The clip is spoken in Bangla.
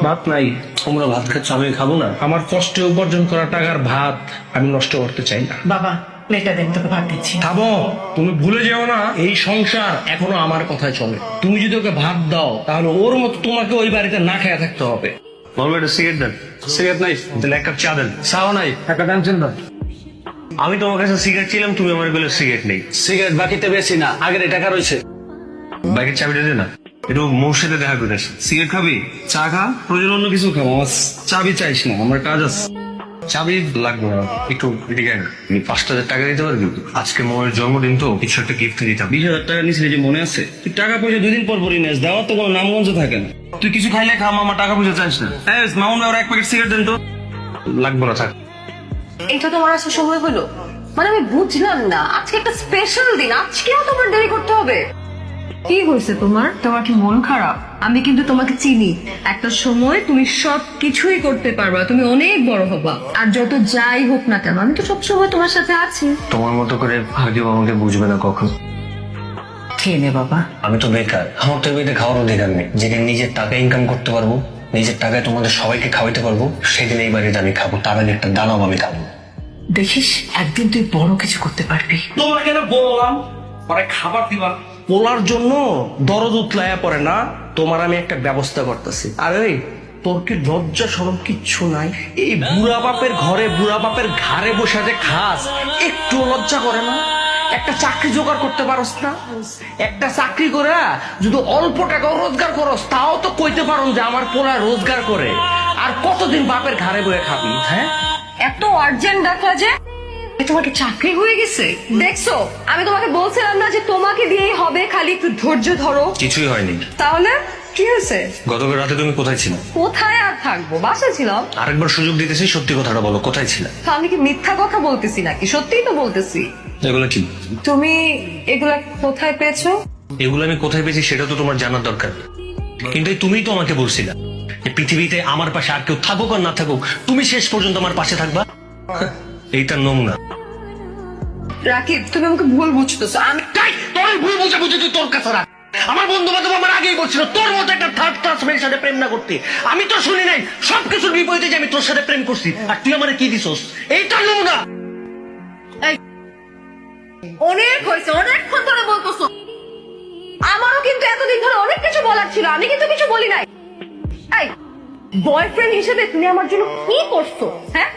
ভাত নাই। তোমরা ভাত খাচ্ছ, আমি খাবো না? আমার কষ্টে উপার্জন করা টাকার ভাত আমি নষ্ট করতে চাই না। বাবা প্লেটটা দেন, তোকে ভাত দিচ্ছি। খাবো, তুমি ভুলে যেও না এই সংসার এখনো আমার কথায় চলে। তুমি যদি ওকে ভাত দাও তাহলে ওর মতো তোমাকে ওই বাড়িতে না খেয়ে থাকতে হবে। মামলা একটা সিগারেট দেন। সিগারেট নাই? তাহলে এক কাপ চা দেন। চাও নাই? একটা টেনশন না। আমি তোমার কাছে সিগারেট ছিলাম, তুমি আমার বলে সিগারেট নেই। সিগারেট বাকিতে বেশি না, আগের টাকা রয়েছে। বাইকের চাবিটা দে না, একটু মোর সাথে দেখা করে আসি। সিগারেট খাবি? চা খা, প্রয়োজন অন্য কিছু খাবো। আমার চাবি চাইস না, আমার কাজ আছে। চাবি লাগবে না, একটু এদিকে আয় না। আমি 5,000 টাকা দিতে পারবি? আজকে মোর জন্মদিন তো, কিছু একটা গিফট দিতাম। 20,000 টাকা নিয়েছিলে যে মনে আছে? তুই টাকা পয়সা 2 দিন পর পরই নেস, দেওয়ার তো কোনো নামগঞ্জ থাকে না। তুই কিছু খাইলে খা, আমার টাকা পয়সা চাইস না। মামুন আর 1 প্যাকেট সিগারেট দেন তো। লাগবে না, থাক। এটা তোমার আসার সময় হলো? মানে আমি বুঝলাম না, আজকে একটা স্পেশাল দিন, আজকেও তোমার দেরি করতে হবে? কি হয়েছে তোমার? তোমার কি মন খারাপ? আমি কিন্তু তোমাকে চিনি, একটা সময় তুমি সব কিছুই করতে পারবা, তুমি অনেক বড় হবা। আর যত যাই হোক না কেন আমি তো সবসময় তোমার সাথে আছি। তোমার মতো করে ভাগ্যও আমাকে বুঝবে না কখন। খেয়ে নে বাবা। আমি তো বেকার, আমার তো এমনিতে খাওয়ার অধিকার নেই। যেদিন নিজের টাকা ইনকাম করতে পারবো, নিজের টাকায় তোমাদের সবাইকে খাওয়াইতে পারবো, সেদিন এই বাড়িতে আমি খাবো। তার আগে একটা দানাও আমি খাবো। দেখিস একদিন তুই বড় কিছু করতে পারবি। তোমার কেন বললাম পরে খাবার দিবা? পোলার জন্য দরদ উতলায়া পড়ে না। তোমার আমি একটা ব্যবস্থা করতেছি। আরে তোর কি লজ্জা শরম কিচ্ছু নাই? এই বুড়া বাপের ঘরে বুড়া বাপের ঘাড়ে বসে যে খাস, একটু লজ্জা করে না? একটা চাকরি জোগাড় করতে পারস না? একটা চাকরি করে যদি অল্প টাকা রোজগার করস, তাও তো কইতে পারো যে আমার পোলা রোজগার করে। আর কতদিন বাপের ঘাড়ে বয়ে খাবি? হ্যাঁ, এত আর্জেন্ট ডাকলা যে? তোমাকে চাকরি হয়ে গেছে? দেখছো, আমি তোমাকে বলছিলাম না যে তোমাকে দিয়েই হবে, খালি একটু ধৈর্য ধরো। কিছুই হয়নি। তাহলে কি হয়েছে? গতকাল রাতে তুমি কোথায় ছিলে? কোথায় আর থাকবো, বাসায় ছিলাম। আরেকবার সুযোগ দিতেছি, সত্যি কথাটা বলো, কোথায় ছিলে? তো আমি কি মিথ্যা কথা বলতেছি নাকি? সত্যিই তো বলতেছি। এগুলো কি? তুমি এগুলা কোথায় পেয়েছো? এগুলো আমি কোথায় পেয়েছি সেটা তো তোমার জানার দরকার। কিন্তু তুমিই তো আমাকে বলছিলা যে পৃথিবীতে আমার পাশে আর কেউ থাকুক আর না থাকুক, তুমি শেষ পর্যন্ত আমার পাশে থাকবা। এইটা নোংরা। রাকিব, তুমি আমাকে ভুল বুঝতেছো। আমি তোর ভুল বুঝে বুঝে তুই তোর কাছে রাখ। আমার বন্ধু বান্ধব আমার আগেই বলছিল তোর মতো একটা থার্ড ক্লাস মেয়ের সাথে প্রেম না করতে। আমি তো শুনি নাই সবকিছুর বিপরীতে যে আমি তোর সাথে প্রেম করছি, আর তুই আমার কি দিছস? এইটা নোংরা। অনেক হয়েছে, অনেকক্ষণ ধরে বলতেছো। আমারও কিন্তু এতদিন ধরে অনেক কিছু বলার ছিল, আমি কিন্তু কিছু বলি নাই। এই বয়ফ্রেন্ড হিসেবে তুমি আমার জন্য কি করছো? হ্যাঁ,